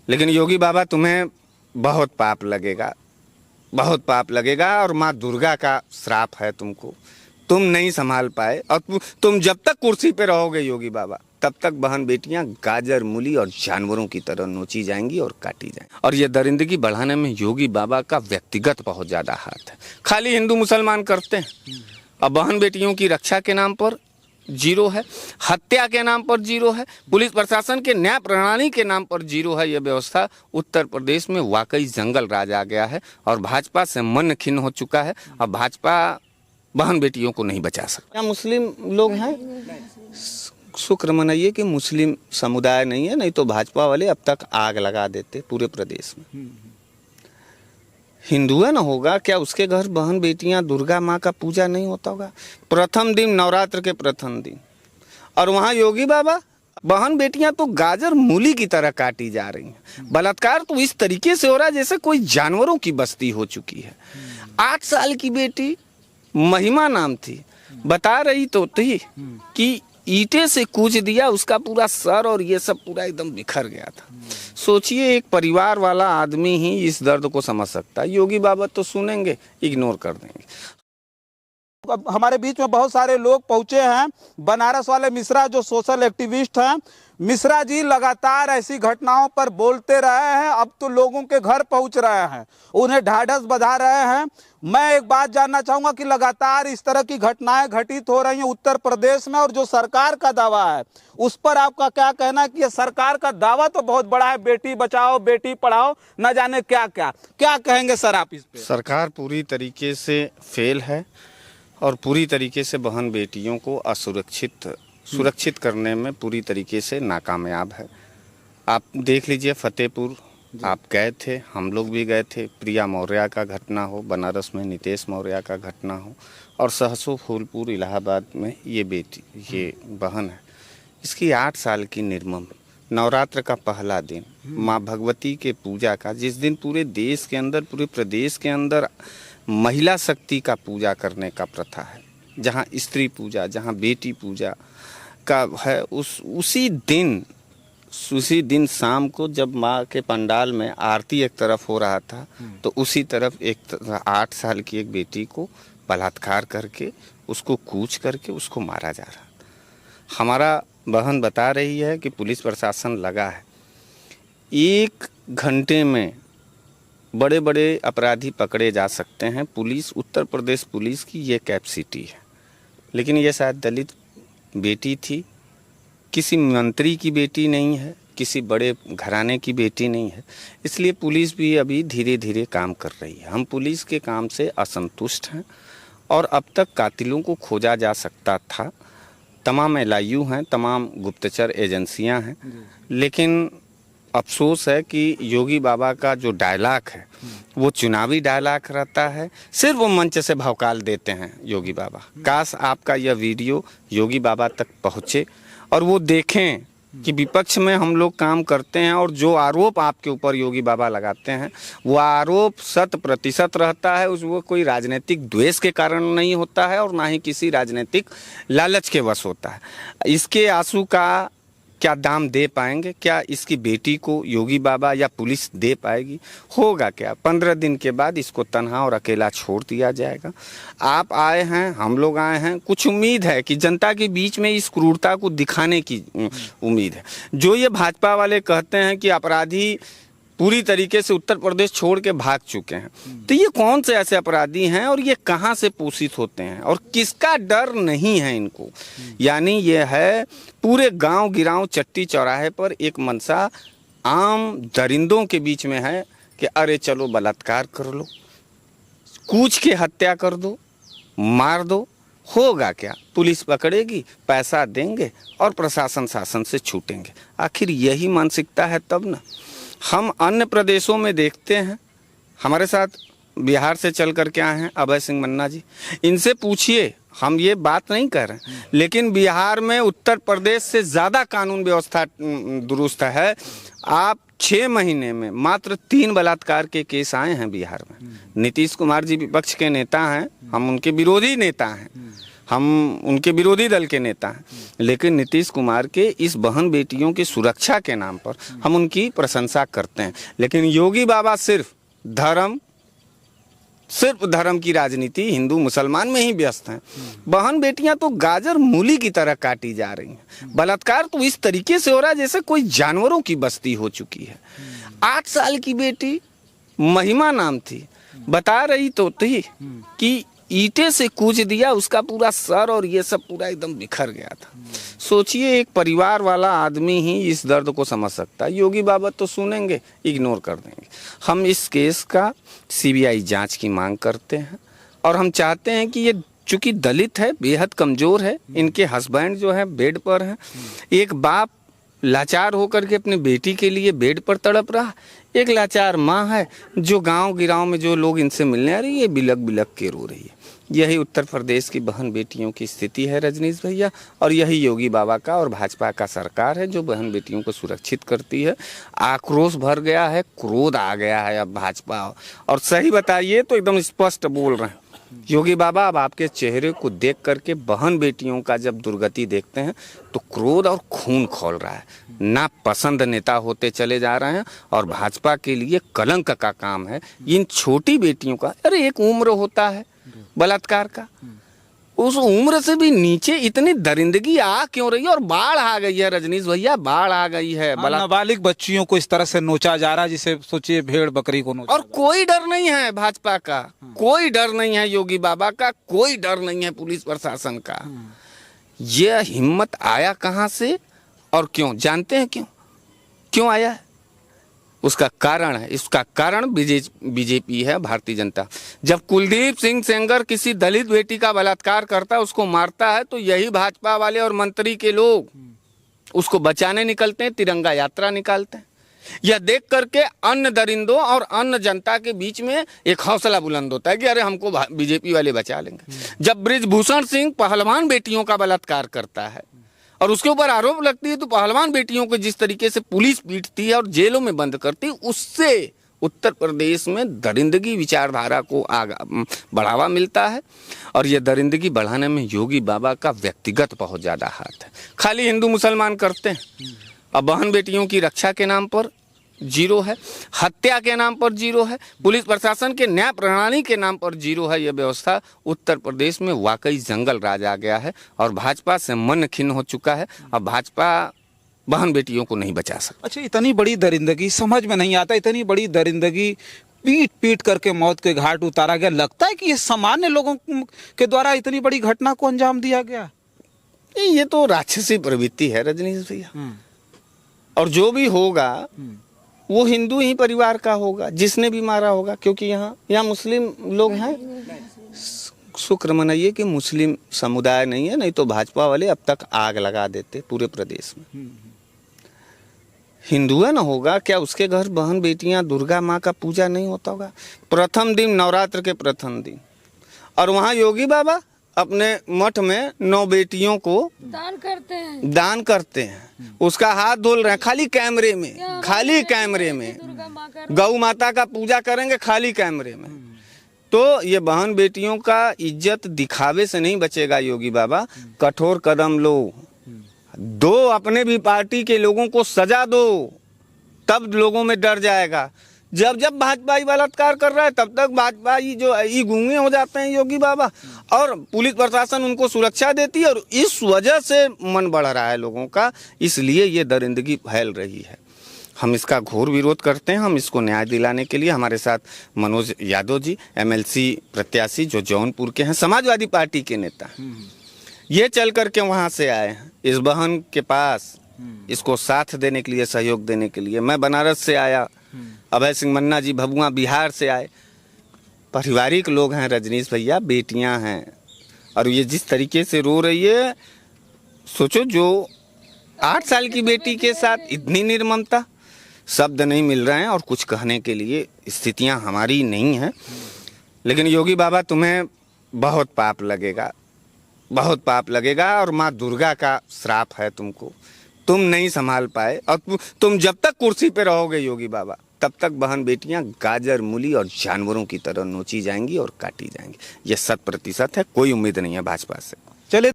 लेकिन योगी बाबा तुम्हें बहुत पाप लगेगा, बहुत पाप लगेगा। और माँ दुर्गा का श्राप है तुमको, तुम नहीं संभाल पाए। और तुम जब तक कुर्सी पे रहोगे योगी बाबा, तब तक बहन बेटियां गाजर मूली और जानवरों की तरह नोची जाएंगी और काटी जाएंगी। और ये दरिंदगी बढ़ाने में योगी बाबा का व्यक्तिगत बहुत ज्यादा हाथ है। खाली हिंदू मुसलमान करते हैं, और बहन बेटियों की रक्षा के नाम पर जीरो है, हत्या के नाम पर जीरो है, पुलिस प्रशासन के न्याय प्रणाली के नाम पर जीरो है। यह व्यवस्था उत्तर प्रदेश में वाकई जंगल राज आ गया है और भाजपा से मन खिन्न हो चुका है। अब भाजपा बहन बेटियों को नहीं बचा सकता। मुस्लिम लोग हैं, शुक्र मनाइए कि मुस्लिम समुदाय नहीं है, नहीं तो भाजपा वाले अब तक आग लगा देते पूरे प्रदेश में। हिंदू है ना होगा क्या, उसके घर बहन बेटियां दुर्गा माँ का पूजा नहीं होता होगा? प्रथम दिन, नवरात्र के प्रथम दिन, और वहाँ योगी बाबा, बहन बेटियां तो गाजर मूली की तरह काटी जा रही हैं। बलात्कार तो इस तरीके से हो रहा है जैसे कोई जानवरों की बस्ती हो चुकी है। 8 साल की बेटी महिमा नाम थी, बता रही तो थी कि ईंटे से कूच दिया, उसका पूरा सर और ये सब पूरा एकदम बिखर गया था। सोचिए, एक परिवार वाला आदमी ही इस दर्द को समझ सकता है। योगी बाबा तो सुनेंगे, इग्नोर कर देंगे। अब हमारे बीच में बहुत सारे लोग पहुंचे हैं। बनारस वाले मिश्रा जो सोशल एक्टिविस्ट हैं, मिश्रा जी लगातार ऐसी घटनाओं पर बोलते रहे हैं। अब तो लोगों के घर पहुंच रहे हैं, उन्हें ढाढ़स बंधा रहे हैं। मैं एक बात जानना चाहूंगा कि लगातार इस तरह की घटनाएं घटित हो रही हैं उत्तर प्रदेश में, और जो सरकार का दावा है उस पर आपका क्या कहना है? कि ये सरकार का दावा तो बहुत बड़ा है, बेटी बचाओ बेटी पढ़ाओ, न जाने क्या क्या क्या कहेंगे सर आप इस पे? सरकार पूरी तरीके से फेल है और पूरी तरीके से बहन बेटियों को सुरक्षित करने में पूरी तरीके से नाकामयाब है। आप देख लीजिए, फतेहपुर आप गए थे, हम लोग भी गए थे। प्रिया मौर्य का घटना हो, बनारस में नीतीश मौर्य का घटना हो, और सहसो फूलपुर इलाहाबाद में ये बहन है, इसकी 8 साल की निर्मम। नवरात्र का पहला दिन, माँ भगवती के पूजा का, जिस दिन पूरे देश के अंदर, पूरे प्रदेश के अंदर महिला शक्ति का पूजा करने का प्रथा है, जहाँ स्त्री पूजा, जहाँ बेटी पूजा का है, उसी दिन शाम को जब माँ के पंडाल में आरती एक तरफ हो रहा था, तो उसी तरफ 8 साल की एक बेटी को बलात्कार करके, उसको कूच करके उसको मारा जा रहा था। हमारा बहन बता रही है कि पुलिस प्रशासन लगा है, 1 घंटे में बड़े बड़े अपराधी पकड़े जा सकते हैं। उत्तर प्रदेश पुलिस की ये कैपेसिटी है। लेकिन ये शायद दलित बेटी थी, किसी मंत्री की बेटी नहीं है, किसी बड़े घराने की बेटी नहीं है, इसलिए पुलिस भी अभी धीरे धीरे काम कर रही है। हम पुलिस के काम से असंतुष्ट हैं, और अब तक कातिलों को खोजा जा सकता था। तमाम LIU हैं, तमाम गुप्तचर एजेंसियां हैं, लेकिन अफसोस है कि योगी बाबा का जो डायलॉग है वो चुनावी डायलॉग रहता है, सिर्फ वो मंच से भौकाल देते हैं योगी बाबा। काश आपका यह वीडियो योगी बाबा तक पहुँचे और वो देखें कि विपक्ष में हम लोग काम करते हैं, और जो आरोप आपके ऊपर योगी बाबा लगाते हैं वो आरोप 100% रहता है। वो कोई राजनीतिक द्वेष के कारण नहीं होता है, और ना ही किसी राजनीतिक लालच के वश होता है। इसके आंसू का क्या दाम दे पाएंगे? क्या इसकी बेटी को योगी बाबा या पुलिस दे पाएगी? होगा क्या? 15 दिन के बाद इसको तन्हा और अकेला छोड़ दिया जाएगा। आप आए हैं, हम लोग आए हैं, कुछ उम्मीद है कि जनता के बीच में इस क्रूरता को दिखाने की उम्मीद है। जो ये भाजपा वाले कहते हैं कि अपराधी पूरी तरीके से उत्तर प्रदेश छोड़ के भाग चुके हैं, तो ये कौन से ऐसे अपराधी हैं और ये कहाँ से पोषित होते हैं और किसका डर नहीं है इनको? यानी ये है पूरे गांव गिराव चट्टी चौराहे पर एक मनसा आम दरिंदों के बीच में है कि अरे चलो बलात्कार कर लो, कूच के हत्या कर दो, मार दो। होगा क्या? पुलिस पकड़ेगी, पैसा देंगे और प्रशासन शासन से छूटेंगे। आखिर यही मानसिकता है तब ना। हम अन्य प्रदेशों में देखते हैं, हमारे साथ बिहार से चल कर के आए हैं अभय सिंह मन्ना जी, इनसे पूछिए, हम ये बात नहीं कर रहे हैं, लेकिन बिहार में उत्तर प्रदेश से ज़्यादा कानून व्यवस्था दुरुस्त है। आप 6 महीने में मात्र 3 बलात्कार के केस आए हैं बिहार में। नीतीश कुमार जी विपक्ष के नेता हैं, हम उनके विरोधी नेता हैं, हम उनके विरोधी दल के नेता हैं, लेकिन नीतीश कुमार के इस बहन बेटियों की सुरक्षा के नाम पर हम उनकी प्रशंसा करते हैं। लेकिन योगी बाबा सिर्फ धर्म की राजनीति हिंदू मुसलमान में ही व्यस्त हैं। बहन बेटियां तो गाजर मूली की तरह काटी जा रही हैं। बलात्कार तो इस तरीके से हो रहा है जैसे कोई जानवरों की बस्ती हो चुकी है। 8 साल की बेटी महिमा नाम थी, बता रही तो थी कि ईंटे से कूच दिया, उसका पूरा सर और ये सब पूरा एकदम बिखर गया था। सोचिए, एक परिवार वाला आदमी ही इस दर्द को समझ सकता है। योगी बाबा तो सुनेंगे, इग्नोर कर देंगे। हम इस केस का सीबीआई जांच की मांग करते हैं और हम चाहते हैं कि ये चूंकि दलित है, बेहद कमज़ोर है, इनके हस्बैंड जो है बेड पर हैं, एक बाप लाचार होकर के अपनी बेटी के लिए बेड पर तड़प रहा, एक लाचार माँ है जो गांव गिराव में जो लोग इनसे मिलने आ रही है बिलक बिलक के रो रही है। यही उत्तर प्रदेश की बहन बेटियों की स्थिति है रजनीश भैया, और यही योगी बाबा का और भाजपा का सरकार है जो बहन बेटियों को सुरक्षित करती है। आक्रोश भर गया है, क्रोध आ गया है अब भाजपा, और सही बताइए तो एकदम स्पष्ट बोल रहे हैं योगी बाबा। अब आपके चेहरे को देख करके बहन बेटियों का जब दुर्गति देखते हैं तो क्रोध और खून खौल रहा है। ना पसंद नेता होते चले जा रहे हैं और भाजपा के लिए कलंक का काम है इन छोटी बेटियों का। अरे एक उम्र होता है बलात्कार का, उस उम्र से भी नीचे इतनी दरिंदगी आ क्यों रही है? और बाढ़ आ गई है रजनीश भैया, बाढ़ आ गई है। नाबालिग बच्चियों को इस तरह से नोचा जा रहा है जिसे सोचिए भेड़ बकरी को नोचा। और कोई डर नहीं है भाजपा का, कोई डर नहीं है योगी बाबा का, कोई डर नहीं है पुलिस प्रशासन का। यह हिम्मत आया कहां से और क्यों? जानते हैं क्यों आया है? उसका कारण है, इसका कारण बीजेपी है, भारतीय जनता। जब कुलदीप सिंह सेंगर किसी दलित बेटी का बलात्कार करता है, उसको मारता है, तो यही भाजपा वाले और मंत्री के लोग उसको बचाने निकलते हैं, तिरंगा यात्रा निकालते हैं। यह देख करके अन्य दरिंदों और अन्य जनता के बीच में एक हौसला बुलंद होता है कि अरे हमको बीजेपी वाले बचा लेंगे। जब बृजभूषण सिंह पहलवान बेटियों का बलात्कार करता है और उसके ऊपर आरोप लगती है, तो पहलवान बेटियों को जिस तरीके से पुलिस पीटती है और जेलों में बंद करती है, उससे उत्तर प्रदेश में दरिंदगी विचारधारा को बढ़ावा मिलता है। और ये दरिंदगी बढ़ाने में योगी बाबा का व्यक्तिगत बहुत ज़्यादा हाथ है। खाली हिंदू मुसलमान करते हैं, अब बहन बेटियों की रक्षा के नाम पर जीरो है, हत्या के नाम पर जीरो है, पुलिस प्रशासन के न्याय प्रणाली के नाम पर जीरो है। यह व्यवस्था उत्तर प्रदेश में वाकई जंगल राज आ गया है और भाजपा से मन खिन्न हो चुका है। अब भाजपा बहन बेटियों को नहीं बचा सकती। अच्छा, इतनी बड़ी दरिंदगी समझ में नहीं आता, इतनी बड़ी दरिंदगी पीट पीट करके मौत के घाट उतारा गया। लगता है कि ये सामान्य लोगों के द्वारा इतनी बड़ी घटना को अंजाम दिया गया। ये तो राक्षसी प्रवृत्ति है रजनीश भैया, और जो भी होगा वो हिंदू ही परिवार का होगा जिसने भी मारा होगा, क्योंकि यहाँ मुस्लिम लोग हैं। शुक्र मनाइए कि मुस्लिम समुदाय नहीं है, नहीं तो भाजपा वाले अब तक आग लगा देते पूरे प्रदेश में। हिंदू है ना होगा क्या, उसके घर बहन बेटियां दुर्गा माँ का पूजा नहीं होता होगा? प्रथम दिन, नवरात्र के प्रथम दिन, और वहाँ योगी बाबा अपने मठ में 9 बेटियों को दान करते हैं। उसका हाथ धुल रहे हैं खाली कैमरे में, गौ माता का पूजा करेंगे खाली कैमरे में। तो ये बहन बेटियों का इज्जत दिखावे से नहीं बचेगा योगी बाबा, कठोर कदम दो, अपने भी पार्टी के लोगों को सजा दो, तब लोगों में डर जाएगा। जब भाजपा बलात्कार कर रहा है तब तक भाजपा जो गूंगे हो जाते हैं योगी बाबा, और पुलिस प्रशासन उनको सुरक्षा देती है, और इस वजह से मन बढ़ रहा है लोगों का, इसलिए ये दरिंदगी फैल रही है। हम इसका घोर विरोध करते हैं। हम इसको न्याय दिलाने के लिए हमारे साथ मनोज यादव जी, MLC प्रत्याशी जो जौनपुर के हैं, समाजवादी पार्टी के नेता, ये चल करके वहाँ से आए हैं इस बहन के पास, इसको साथ देने के लिए, सहयोग देने के लिए। मैं बनारस से आया, अभय सिंह मन्ना जी भभुआ बिहार से आए। पारिवारिक लोग हैं रजनीश भैया, बेटियां हैं, और ये जिस तरीके से रो रही है, सोचो जो 8 साल की बेटी के साथ इतनी निर्ममता, शब्द नहीं मिल रहे हैं और कुछ कहने के लिए स्थितियां हमारी नहीं हैं। लेकिन योगी बाबा तुम्हें बहुत पाप लगेगा, बहुत पाप लगेगा, और माँ दुर्गा का श्राप है तुमको, तुम नहीं संभाल पाए। और तुम जब तक कुर्सी पे रहोगे योगी बाबा, तब तक बहन बेटियां गाजर मूली और जानवरों की तरह नोची जाएंगी और काटी जाएंगी। यह 100% है, कोई उम्मीद नहीं है भाजपा से। चलिए